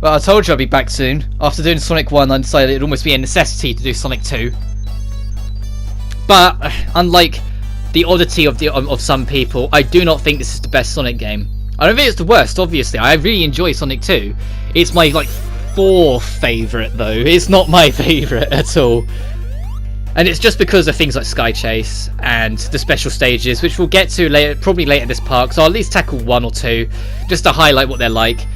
Well, I told you I'd be back soon. After doing Sonic 1, I decided it'd almost be a necessity to do Sonic 2. But, unlike the oddity of some people, I do not think this is the best Sonic game. I don't think it's the worst, obviously. I really enjoy Sonic 2. It's my, like, 4th favourite, though. It's not my favourite at all. And it's just because of things like Sky Chase and the special stages, which we'll get to later, probably later this park, so I'll at least tackle 1 or 2, just to highlight what they're like.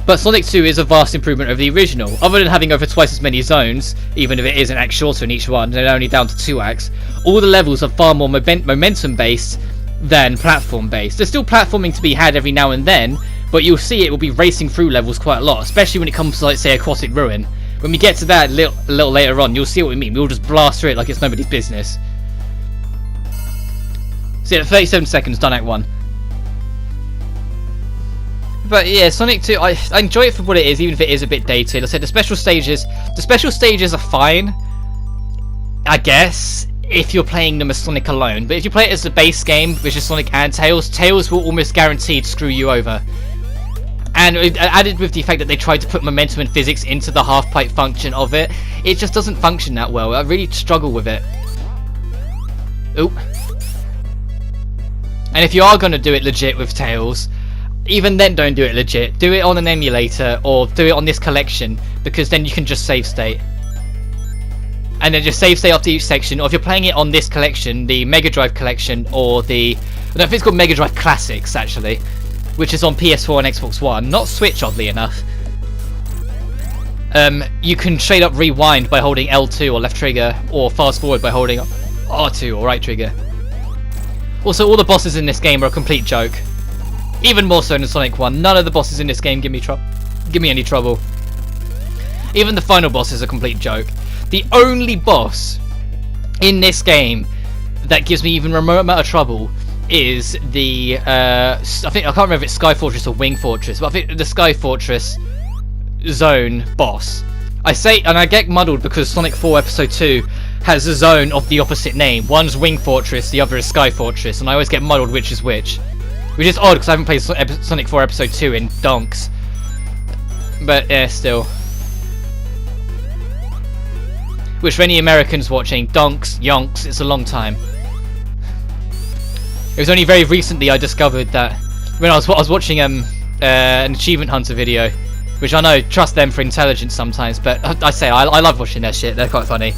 But Sonic 2 is a vast improvement over the original. Other than having over twice as many zones, even if it is an act shorter in each one, they're only down to 2 acts, all the levels are far more momentum-based than platform-based. There's still platforming to be had every now and then, but you'll see it will be racing through levels quite a lot, especially when it comes to, like, say, Aquatic Ruin. When we get to that a little later on, you'll see what we mean. We'll just blast through it like it's nobody's business. See, at 37 seconds, done Act 1. But yeah, Sonic 2, I enjoy it for what it is, even if it is a bit dated. I said the special stages are fine, I guess, if you're playing them as Sonic alone. But if you play it as the base game, which is Sonic and Tails, Tails will almost guaranteed screw you over. And added with the fact that they tried to put momentum and physics into the half-pipe function of it, it just doesn't function that well. I really struggle with it. Oop. And if you are going to do it legit with Tails, even then don't do it legit. Do it on an emulator or do it on this collection, because then you can just save state. And then just save state after each section, or if you're playing it on this collection, the Mega Drive collection, or the... I don't think it's called Mega Drive Classics, actually, which is on PS4 and Xbox One, not Switch, oddly enough. You can straight up rewind by holding L2 or left trigger, or fast forward by holding R2 or right trigger. Also, all the bosses in this game are a complete joke. Even more so than Sonic 1. None of the bosses in this game give me any trouble. Even the final boss is a complete joke. The only boss in this game that gives me even remote amount of trouble is the I can't remember if it's Sky Fortress or Wing Fortress, but I think the Sky Fortress zone boss. I say, and I get muddled because Sonic 4 Episode 2 has a zone of the opposite name. One's Wing Fortress, the other is Sky Fortress, and I always get muddled which is which. Which is odd because I haven't played Sonic 4 Episode 2 in donks. But yeah, still. Which for any Americans watching, donks, yonks, it's a long time. It was only very recently I discovered that when I was watching an Achievement Hunter video, which I know, trust them for intelligence sometimes, but I say I love watching their shit, they're quite funny.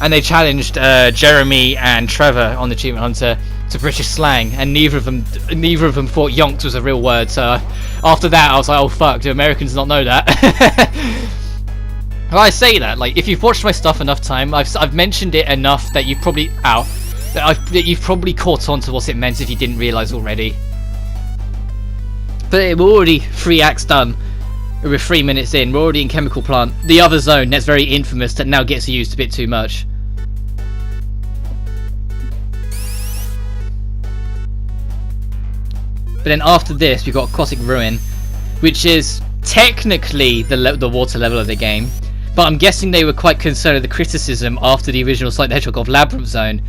And they challenged Jeremy and Trevor on the Achievement Hunter to British slang, and neither of them thought yonks was a real word, so after that I was like, oh fuck, do Americans not know that? Well, I say that, like, if you've watched my stuff enough time, I've mentioned it enough that you've probably you've probably caught on to what it meant if you didn't realise already. But we're already 3 acts done. We're 3 minutes in. We're already in Chemical Plant. The other zone that's very infamous that now gets used a bit too much. But then after this, we've got Aquatic Ruin, which is technically the water level of the game. But I'm guessing they were quite concerned with the criticism after the original Sonic the Hedgehog of Labyrinth Zone.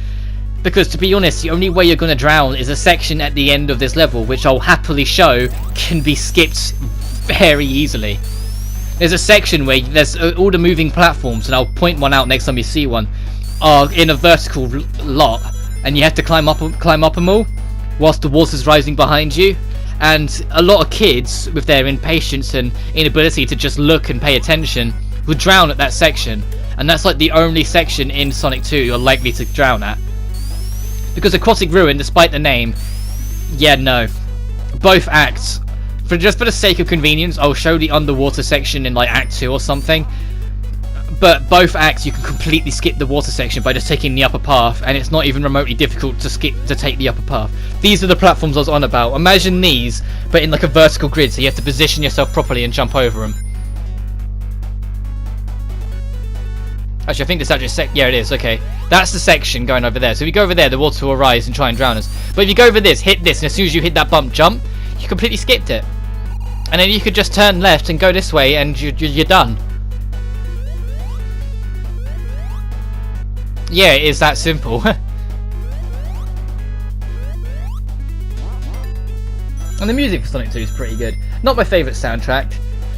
Because to be honest, the only way you're going to drown is a section at the end of this level, which I'll happily show can be skipped very easily. There's a section where there's all the moving platforms, and I'll point one out next time you see one, are in a vertical lot, and you have to climb up them all, whilst the water's rising behind you. And a lot of kids, with their impatience and inability to just look and pay attention, would drown at that section. And that's like the only section in Sonic 2 you're likely to drown at. Because Aquatic Ruin, despite the name, yeah, no. Both acts, just for the sake of convenience, I'll show the underwater section in like Act 2 or something. But both acts, you can completely skip the water section by just taking the upper path, and it's not even remotely difficult to take the upper path. These are the platforms I was on about. Imagine these, but in like a vertical grid, so you have to position yourself properly and jump over them. Actually, I think this actually yeah, it is, okay. That's the section going over there. So if you go over there, the water will rise and try and drown us. But if you go over this, hit this, and as soon as you hit that bump jump, you completely skipped it. And then you could just turn left and go this way, and you're done. Yeah, it is that simple. And the music for Sonic 2 is pretty good. Not my favourite soundtrack,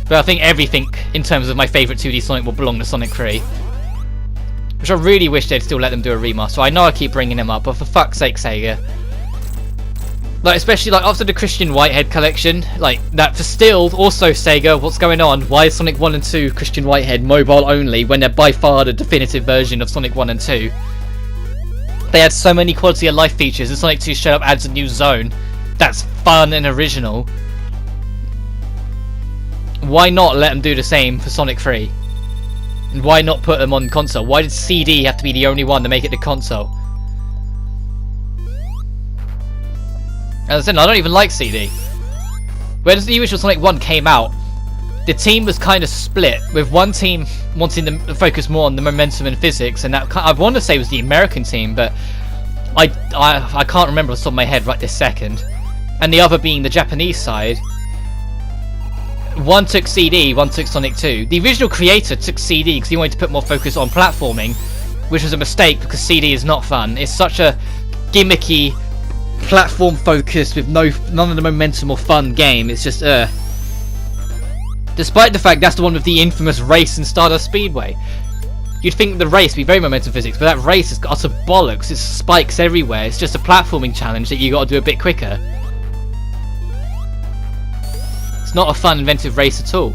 But I think everything in terms of my favourite 2D Sonic will belong to Sonic 3. Which I really wish they'd still let them do a remaster. I know I keep bringing them up, but for fuck's sake, Sega. Like, especially like after the Christian Whitehead collection, like that for still, also Sega, what's going on? Why is Sonic 1 and 2 Christian Whitehead mobile only when they're by far the definitive version of Sonic 1 and 2? They had so many quality of life features, and Sonic 2 straight up adds a new zone that's fun and original. Why not let them do the same for Sonic 3? And why not put them on console? Why did CD have to be the only one to make it the console? As I said, I don't even like CD. When the original Sonic 1 came out, the team was kind of split, with one team wanting to focus more on the momentum and physics, and that I want to say was the American team, but I can't remember off the top of my head right this second. And the other being the Japanese side. One took CD, one took Sonic 2. The original creator took CD because he wanted to put more focus on platforming, which was a mistake because CD is not fun. It's such a gimmicky, platform focused with none of the momentum or fun game. It's just despite the fact that's the one with the infamous race in Stardust Speedway. You'd think the race would be very momentum physics, but that race is utter bollocks. It's spikes everywhere. It's just a platforming challenge that you got to do a bit quicker. It's not a fun, inventive race at all.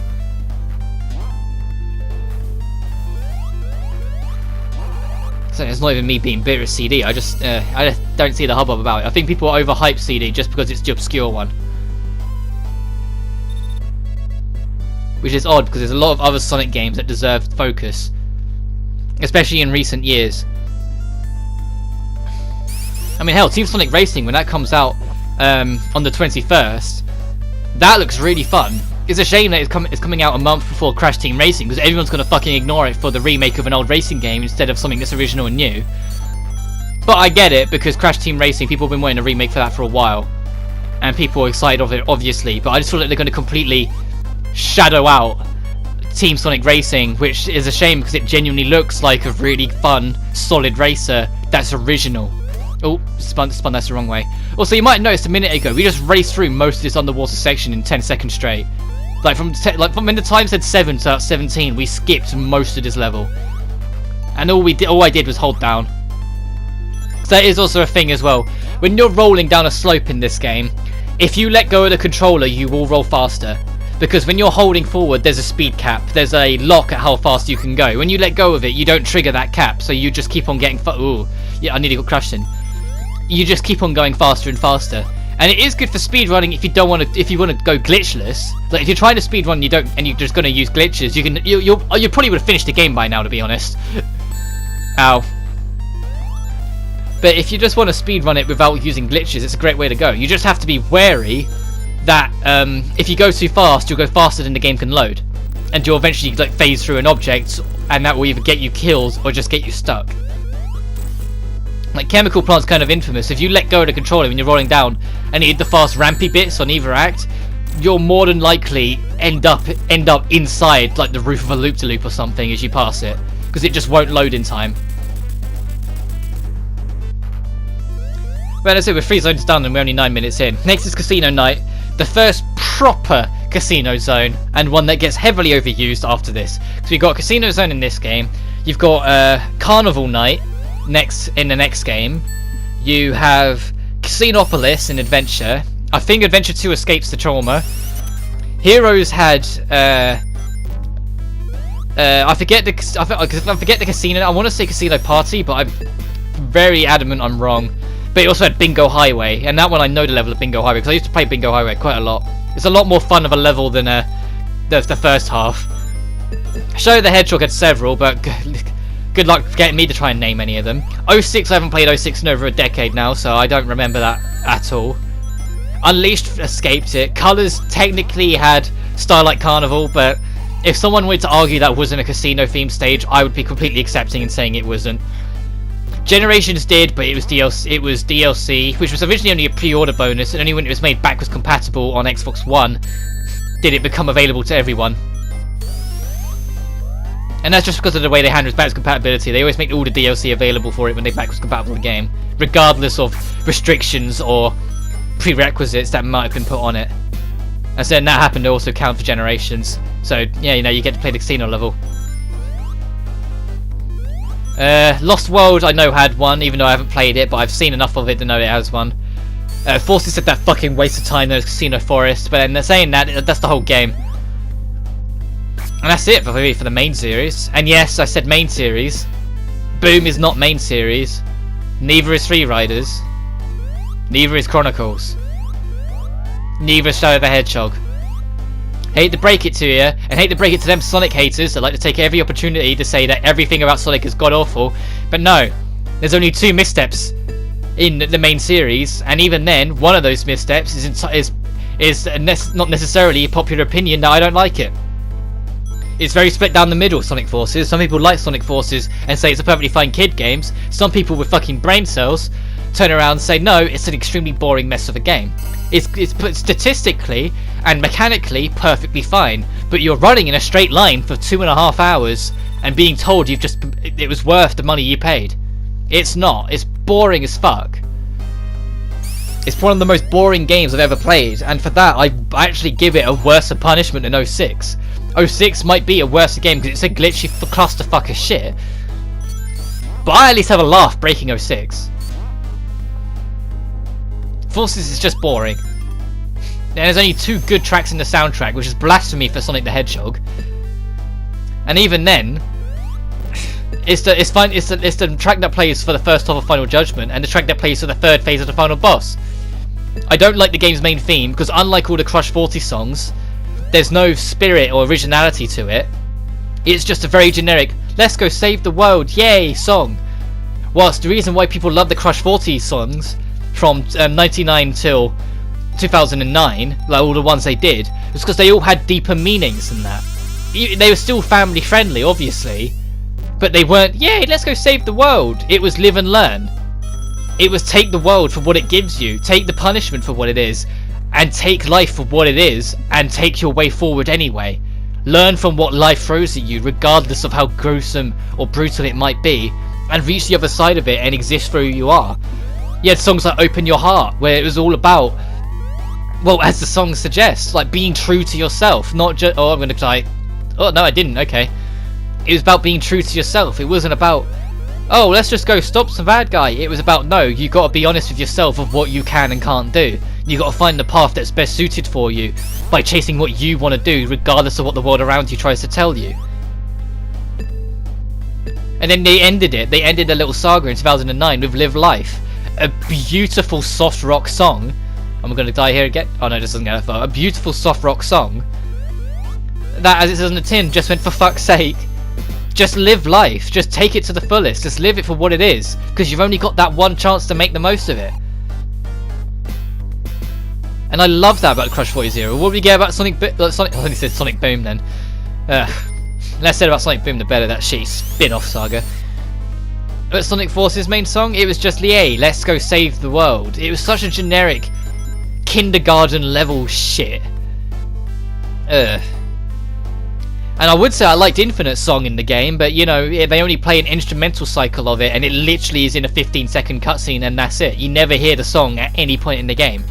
So it's not even me being bitter at CD. I just don't see the hubbub about it. I think people overhype CD just because it's the obscure one, which is odd because there's a lot of other Sonic games that deserve focus, especially in recent years. I mean, hell, Team Sonic Racing, when that comes out on the 21st. That looks really fun. It's a shame that it's coming out a month before Crash Team Racing, because everyone's going to fucking ignore it for the remake of an old racing game instead of something that's original and new. But I get it, because Crash Team Racing, people have been wanting a remake for that for a while. And people are excited of it, obviously. But I just feel like they're going to completely shadow out Team Sonic Racing, which is a shame because it genuinely looks like a really fun, solid racer that's original. Oh, spun that the wrong way. Also, you might have noticed a minute ago, we just raced through most of this underwater section in 10 seconds straight. Like from when the time said 7 to 17, we skipped most of this level. And all I did was hold down. So that is also a thing as well. When you're rolling down a slope in this game, if you let go of the controller, you will roll faster. Because when you're holding forward, there's a speed cap. There's a lock at how fast you can go. When you let go of it, you don't trigger that cap, so you just keep on getting ooh, yeah, I nearly got crashed in. You just keep on going faster and faster, and it is good for speedrunning if you don't want to. If you want to go glitchless, like if you're trying to speedrun, you don't, and you're just going to use glitches. You probably would have finished the game by now, to be honest. Ow. But if you just want to speedrun it without using glitches, it's a great way to go. You just have to be wary that if you go too fast, you'll go faster than the game can load, and you'll eventually like phase through an object, and that will either get you killed or just get you stuck. Like Chemical Plant's kind of infamous. If you let go of the controller when you're rolling down and you hit the fast rampy bits on either act, you'll more than likely end up inside like the roof of a loop-de-loop or something as you pass it, because it just won't load in time. Well, that's it. We're 3 zones done and we're only 9 minutes in. Next is Casino Night, the first proper casino zone, and one that gets heavily overused after this. So you've got a casino zone in this game. You've got Carnival Night in the next game. You have Casinopolis in Adventure. I think Adventure 2 escapes the trauma. Heroes had I forget the casino. I want to say Casino Party, but I'm very adamant I'm wrong. But it also had Bingo Highway, and that one I know the level of Bingo Highway because I used to play Bingo Highway quite a lot. It's a lot more fun of a level than the first half. Show the Hedgehog had several, but good luck getting me to try and name any of them. 06, I haven't played 06 in over a decade now, so I don't remember that at all. Unleashed escaped it. Colors technically had Starlight Carnival, but if someone wanted to argue that wasn't a casino themed stage, I would be completely accepting and saying it wasn't. Generations did, but it was DLC, which was originally only a pre-order bonus, and only when it was made backwards compatible on Xbox One did it become available to everyone. And that's just because of the way they handle backwards compatibility. They always make all the DLC available for it when they backwards compatible the game, regardless of restrictions or prerequisites that might have been put on it. And so then that happened to also count for Generations. So yeah, you know, you get to play the casino level. Lost World I know had one, even though I haven't played it, but I've seen enough of it to know it has one. Forces said that fucking waste of time, those casino forests, but then they're saying that that's the whole game. And that's it for me for the main series. And yes, I said main series. Boom is not main series. Neither is Free Riders. Neither is Chronicles. Neither is Shadow the Hedgehog. Hate to break it to you, and hate to break it to them Sonic haters that like to take every opportunity to say that everything about Sonic is god awful. But no, there's only 2 missteps in the main series, and even then, one of those missteps is not necessarily a popular opinion that I don't like it. It's very split down the middle, Sonic Forces. Some people like Sonic Forces and say it's a perfectly fine kid game. Some people with fucking brain cells turn around and say no, it's an extremely boring mess of a game. It's statistically and mechanically perfectly fine, but you're running in a straight line for 2.5 hours and being told it was worth the money you paid. It's not. It's boring as fuck. It's one of the most boring games I've ever played, and for that I actually give it a worse punishment than 06. 06 might be a worse game because it's a glitchy clusterfuck of shit, but I at least have a laugh breaking 06. Forces is just boring. There's only 2 good tracks in the soundtrack, which is blasphemy for Sonic the Hedgehog. And even then, it's the track that plays for the first half of Final Judgment, and the track that plays for the 3rd phase of the final boss. I don't like the game's main theme, because unlike all the Crush 40 songs, there's no spirit or originality to it. It's just a very generic, let's go save the world, yay, song. Whilst the reason why people love the Crush 40 songs, from 99 till 2009, like all the ones they did, was because they all had deeper meanings than that. They were still family friendly, obviously, but they weren't, yay, let's go save the world. It was live and learn. It was take the world for what it gives you, take the punishment for what it is, and take life for what it is, and take your way forward anyway. Learn from what life throws at you, regardless of how gruesome or brutal it might be, and reach the other side of it and exist for who you are. You had songs like Open Your Heart, where it was all about, well, as the song suggests, like being true to yourself, not just, oh, I'm gonna die. Oh, no, I didn't, okay. It was about being true to yourself. It wasn't about, oh, let's just go stop some bad guy. It was about, no, you gotta be honest with yourself of what you can and can't do. You gotta find the path that's best suited for you by chasing what you want to do, regardless of what the world around you tries to tell you. And then they ended it. They ended the little saga in 2009 with Live Life. A beautiful soft rock song. I'm gonna die here again. Oh no, this doesn't go that far. A beautiful soft rock song that, as it says on the tin, just went, for fuck's sake, just live life. Just take it to the fullest. Just live it for what it is, because you've only got that one chance to make the most of it. And I love that about Crush 40 Zero. What do we get about Sonic I only said Sonic Boom then. Less said about Sonic Boom the better, that shitty spin-off saga. But Sonic Force's main song, it was just Lié, let's go save the world. It was such a generic kindergarten level shit. And I would say I liked Infinite's song in the game, but you know, they only play an instrumental cycle of it, and it literally is in a 15-second cutscene, and that's it. You never hear the song at any point in the game.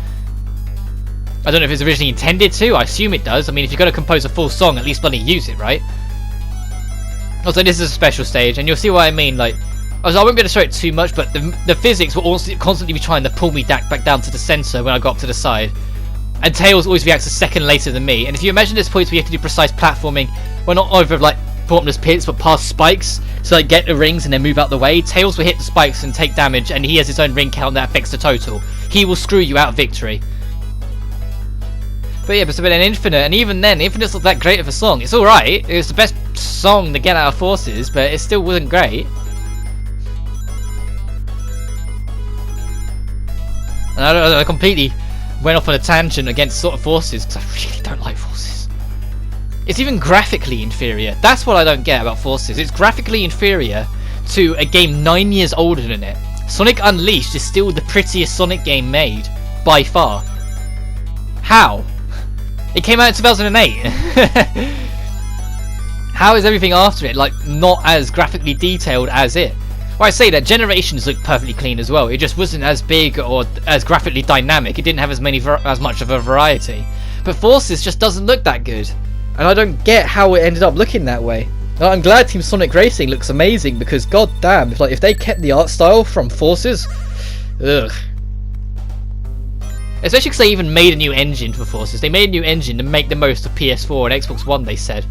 I don't know if it's originally intended to, I assume it does. I mean, if you're going to compose a full song, at least bloody use it, right? Also, this is a special stage, and you'll see what I mean, like, I won't be able to show it too much, but the physics will also constantly be trying to pull me back down to the center when I go up to the side. And Tails always reacts a second later than me. And if you imagine there's points where you have to do precise platforming, well, not over like bottomless pits, but past spikes, so like get the rings and then move out the way, Tails will hit the spikes and take damage, and he has his own ring count that affects the total. He will screw you out of victory. But yeah, but then Infinite, and even then, Infinite's not that great of a song. It's alright, it was the best song to get out of Forces, but it still wasn't great. And I completely went off on a tangent against sort of Forces, because I really don't like Forces. It's even graphically inferior. That's what I don't get about Forces. It's graphically inferior to a game 9 years older than it. Sonic Unleashed is still the prettiest Sonic game made, by far. How? It came out in 2008. How is everything after it, like, not as graphically detailed as it? Well, I say that Generations looked perfectly clean as well. It just wasn't as big or as graphically dynamic. It didn't have as much of a variety. But Forces just doesn't look that good. And I don't get how it ended up looking that way. I'm glad Team Sonic Racing looks amazing, because god damn, if they kept the art style from Forces, ugh. Especially because they even made a new engine for Forces. They made a new engine to make the most of PS4 and Xbox One, they said.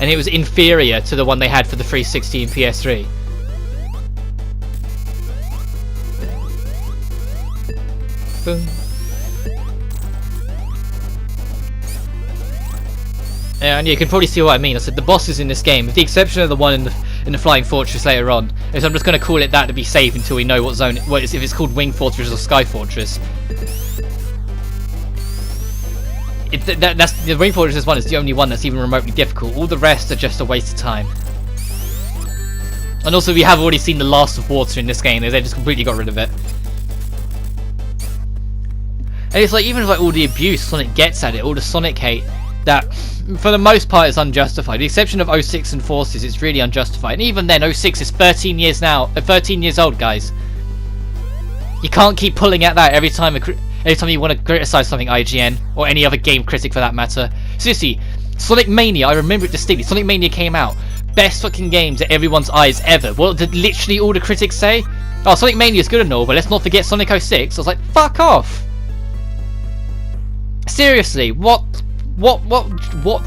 And it was inferior to the one they had for the 360 and PS3. Boom. Yeah, and you can probably see what I mean. I said the bosses in this game, with the exception of the one in the Flying Fortress later on, is I'm just going to call it that to be safe until we know what zone, if it's called Wing Fortress or Sky Fortress. That's the Wing Fortress one is the only one that's even remotely difficult. All the rest are just a waste of time. And also, we have already seen the last of water in this game. They just completely got rid of it. And it's like, even like all the abuse Sonic gets at it, all the Sonic hate, that for the most part is unjustified. The exception of 06 and Forces, it's really unjustified. And even then, 06 is 13 years now, 13 years old, guys. You can't keep pulling at that every time you want to criticize something, IGN, or any other game critic for that matter. Seriously, Sonic Mania, I remember it distinctly. Sonic Mania came out, best fucking game to everyone's eyes ever. What did literally all the critics say? Oh, Sonic Mania is good and all, but let's not forget Sonic 06. I was like, fuck off. Seriously, what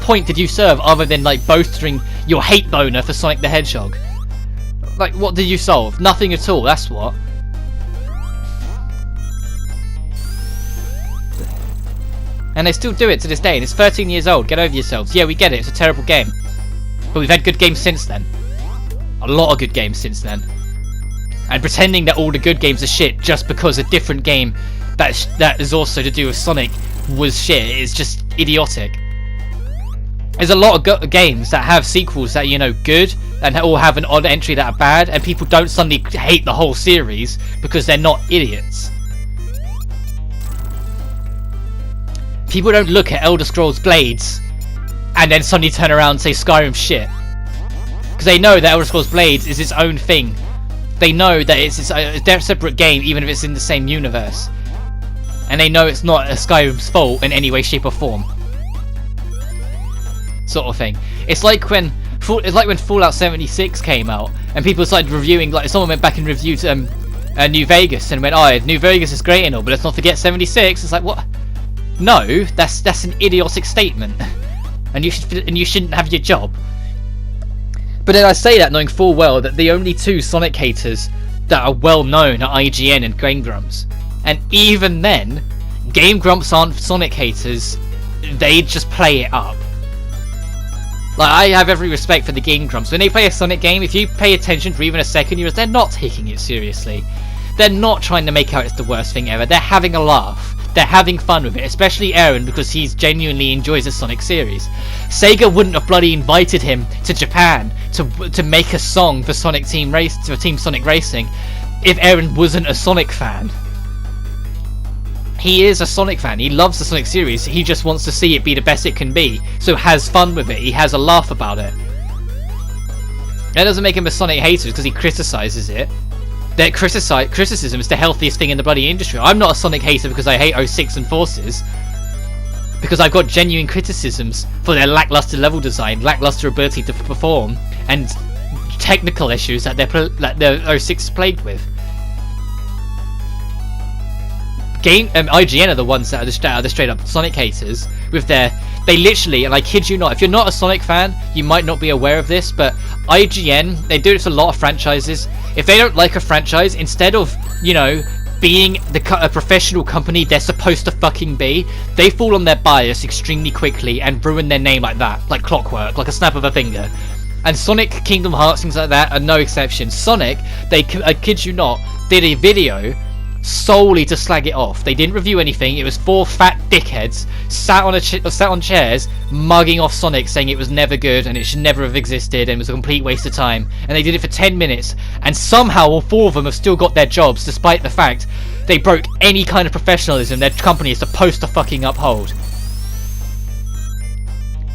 point did you serve other than like bolstering your hate boner for Sonic the Hedgehog? Like, what did you solve? Nothing at all, that's what. And they still do it to this day, and it's 13 years old. Get over yourselves. Yeah, we get it, it's a terrible game. But we've had good games since then. A lot of good games since then. And pretending that all the good games are shit just because a different game that is also to do with Sonic was shit is just idiotic. There's a lot of games that have sequels that, you know, good, and all have an odd entry that are bad, and people don't suddenly hate the whole series because they're not idiots. People don't look at Elder Scrolls Blades and then suddenly turn around and say Skyrim's shit. Because they know that Elder Scrolls Blades is its own thing. They know that it's a separate game, even if it's in the same universe. And they know it's not Skyrim's fault in any way, shape or form. Sort of thing. It's like when Fallout 76 came out and people started reviewing, like someone went back and reviewed New Vegas and went, oh, New Vegas is great and all, but let's not forget 76. It's like, what? No, that's an idiotic statement, and you shouldn't have your job. But then I say that knowing full well that the only two Sonic haters that are well known are IGN and Game Grumps, and even then, Game Grumps aren't Sonic haters. They just play it up. Like, I have every respect for the Game Grumps. When they play a Sonic game, if you pay attention for even a second, they're not taking it seriously. They're not trying to make out it's the worst thing ever. They're having a laugh. They're having fun with it, especially Aaron, because he genuinely enjoys the Sonic series. Sega wouldn't have bloody invited him to Japan to make a song for Team Sonic Racing if Aaron wasn't a Sonic fan. He is a Sonic fan. He loves the Sonic series. He just wants to see it be the best it can be, so has fun with it. He has a laugh about it. That doesn't make him a Sonic hater because he criticizes it. That criticism is the healthiest thing in the bloody industry. I'm not a Sonic hater because I hate 06 and Forces. Because I've got genuine criticisms for their lackluster level design, lackluster ability to perform, and technical issues that their 06 is plagued with. IGN are the ones that are the straight up Sonic haters with they literally, and I kid you not, if you're not a Sonic fan, you might not be aware of this, but IGN, they do this for a lot of franchises. If they don't like a franchise, instead of, you know, being a professional company they're supposed to fucking be, they fall on their bias extremely quickly and ruin their name like that, like clockwork, like a snap of a finger. And Sonic, Kingdom Hearts, things like that are no exception. Sonic, I kid you not, did a video solely to slag it off. They didn't review anything. It was 4 fat dickheads sat on chairs mugging off Sonic, saying it was never good and it should never have existed and was a complete waste of time. And they did it for 10 minutes, and somehow all 4 of them have still got their jobs, despite the fact they broke any kind of professionalism their company is supposed to fucking uphold.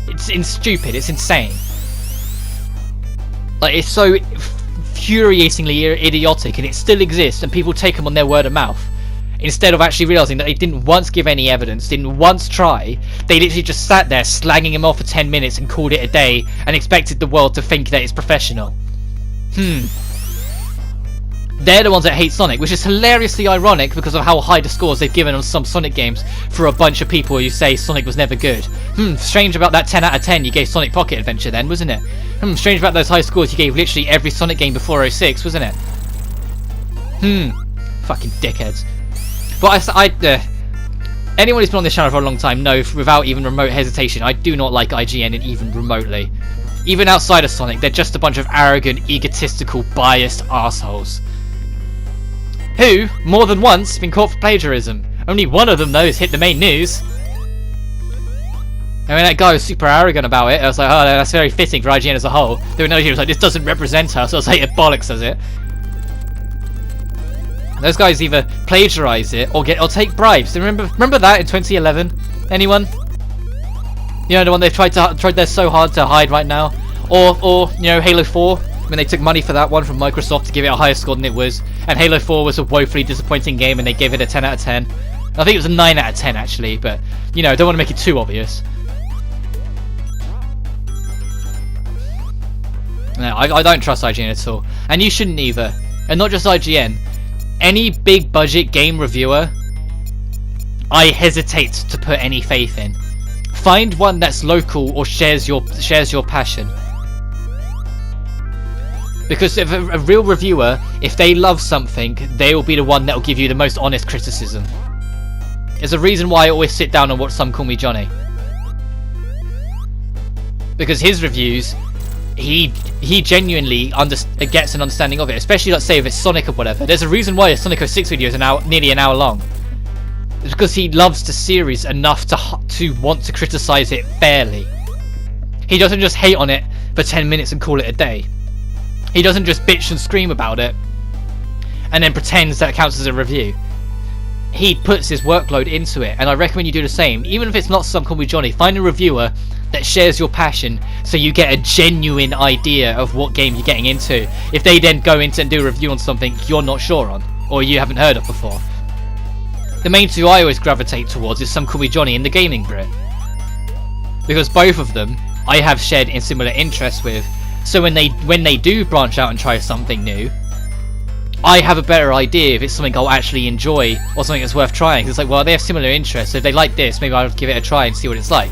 It's stupid. It's insane. Like, it's so infuriatingly idiotic, and it still exists, and people take them on their word of mouth. instead of actually realising that they didn't once give any evidence, didn't once try. They literally just sat there slagging him off for 10 minutes and called it a day and expected the world to think that it's professional. They're the ones that hate Sonic, which is hilariously ironic because of how high the scores they've given on some Sonic games for a bunch of people who say Sonic was never good. Strange about that 10 out of 10 you gave Sonic Pocket Adventure then, wasn't it? Strange about those high scores you gave literally every Sonic game before 06, wasn't it? Fucking dickheads. But anyone who's been on this channel for a long time knows without even remote hesitation, I do not like IGN and even remotely. Even outside of Sonic, they're just a bunch of arrogant, egotistical, biased assholes. Who, more than once, been caught for plagiarism. Only one of them, though, has hit the main news. I mean, that guy was super arrogant about it. I was like, oh, that's very fitting for IGN as a whole. There were no, he was like, this doesn't represent us. So I was like, it bollocks, does it? Those guys either plagiarize it or take bribes. Remember that in 2011? Anyone? You know, the one they tried their so hard to hide right now, or you know, Halo 4. When they took money for that one from Microsoft to give it a higher score than it was, and Halo 4 was a woefully disappointing game and they gave it a 10 out of 10. I think it was a 9 out of 10 actually, but you know, don't want to make it too obvious. No, I don't trust IGN at all, and you shouldn't either. And not just IGN, any big budget game reviewer, I hesitate to put any faith in. Find one that's local or shares your passion. Because if a real reviewer, if they love something, they will be the one that will give you the most honest criticism. There's a reason why I always sit down and watch Some Call Me Johnny. Because his reviews, he genuinely gets an understanding of it. Especially, let's say, if it's Sonic or whatever. There's a reason why a Sonic 06 video is nearly an hour long. It's because he loves the series enough to want to criticize it fairly. He doesn't just hate on it for 10 minutes and call it a day. He doesn't just bitch and scream about it and then pretends that counts as a review. He puts his workload into it, and I recommend you do the same. Even if it's not Some Call Me Johnny, find a reviewer that shares your passion so you get a genuine idea of what game you're getting into. If they then go into and do a review on something you're not sure on, or you haven't heard of before. The main two I always gravitate towards is Some Call Me Johnny and the Gaming Brit. Because both of them I have shared in similar interests with. So when they do branch out and try something new, I have a better idea if it's something I'll actually enjoy or something that's worth trying. It's like, well, they have similar interests, so if they like this, maybe I'll give it a try and see what it's like.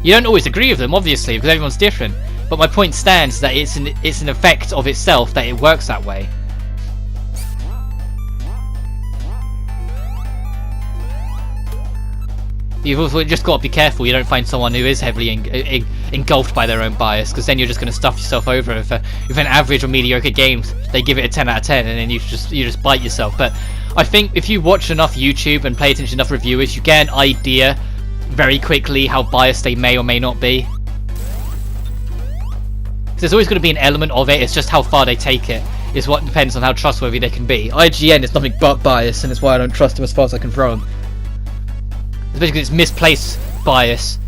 You don't always agree with them, obviously, because everyone's different. But my point stands that it's an effect of itself that it works that way. You've also just got to be careful you don't find someone who is heavily engulfed by their own bias, because then you're just going to stuff yourself over if an average or mediocre game they give it a 10 out of 10 and then you just bite yourself. But I think if you watch enough YouTube and pay attention to enough reviewers, you get an idea very quickly how biased they may or may not be. There's always going to be an element of it, it's just how far they take it is what depends on how trustworthy they can be. IGN is nothing but bias, and it's why I don't trust them as far as I can throw them. Especially because it's misplaced bias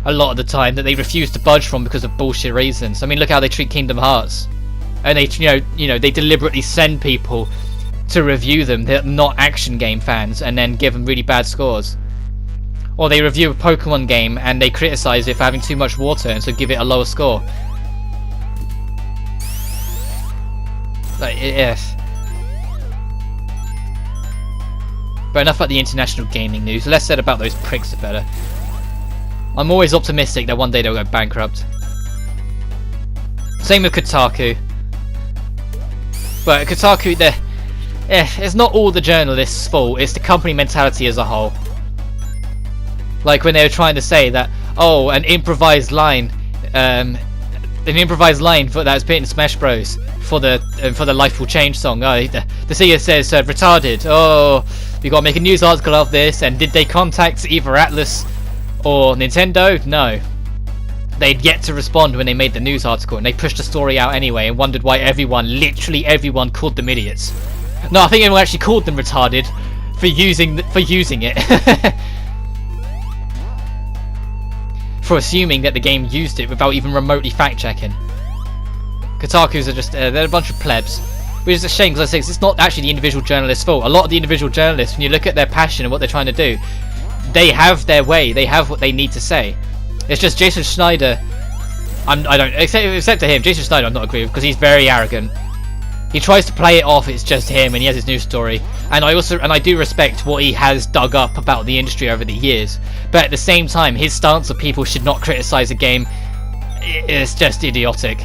a lot of the time that they refuse to budge from because of bullshit reasons. I mean, look how they treat Kingdom Hearts, and they they deliberately send people to review them that are not action game fans and then give them really bad scores. Or they review a Pokemon game and they criticize it for having too much water and so give it a lower score. Like, yes. But enough about the international gaming news. Less said about those pricks, the better. I'm always optimistic that one day they'll go bankrupt. Same with Kotaku. But Kotaku, it's not all the journalists' fault. It's the company mentality as a whole. Like when they were trying to say that, oh, an improvised line for that's been in Smash Bros. For the Life Will Change song. Oh, the singer says retarded. Oh, we got to make a news article of this. And did they contact either Atlas or Nintendo? No. They'd yet to respond when they made the news article, and they pushed the story out anyway and wondered why literally everyone called them idiots. No, I think everyone actually called them retarded for using it. For assuming that the game used it without even remotely fact checking. Kotakus are just they're a bunch of plebs. which is a shame because I say it's not actually the individual journalist's fault. A lot of the individual journalists, when you look at their passion and what they're trying to do, they have their way, they have what they need to say. It's just Jason Schneider, I don't, except to him, Jason Schneider I'm not agree with because he's very arrogant. He tries to play it off, it's just him, and he has his news story. And I do respect what he has dug up about the industry over the years. But at the same time, his stance of people should not criticize a game is just idiotic.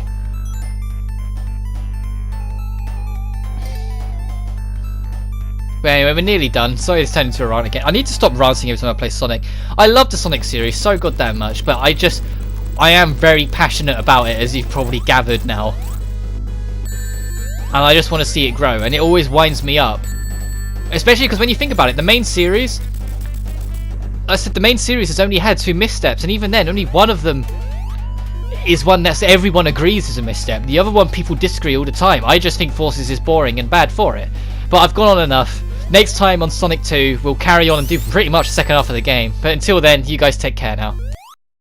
But anyway, we're nearly done. Sorry it's turned into a rant again. I need to stop ranting every time I play Sonic. I love the Sonic series so goddamn much, but I am very passionate about it, as you've probably gathered now. And I just want to see it grow, and it always winds me up. Especially because when you think about it, the main series, I said the main series has only had 2 missteps, and even then, only one of them is one that everyone agrees is a misstep. The other one people disagree all the time. I just think Forces is boring and bad for it. But I've gone on enough. Next time on Sonic 2, we'll carry on and do pretty much the second half of the game. But until then, you guys take care now.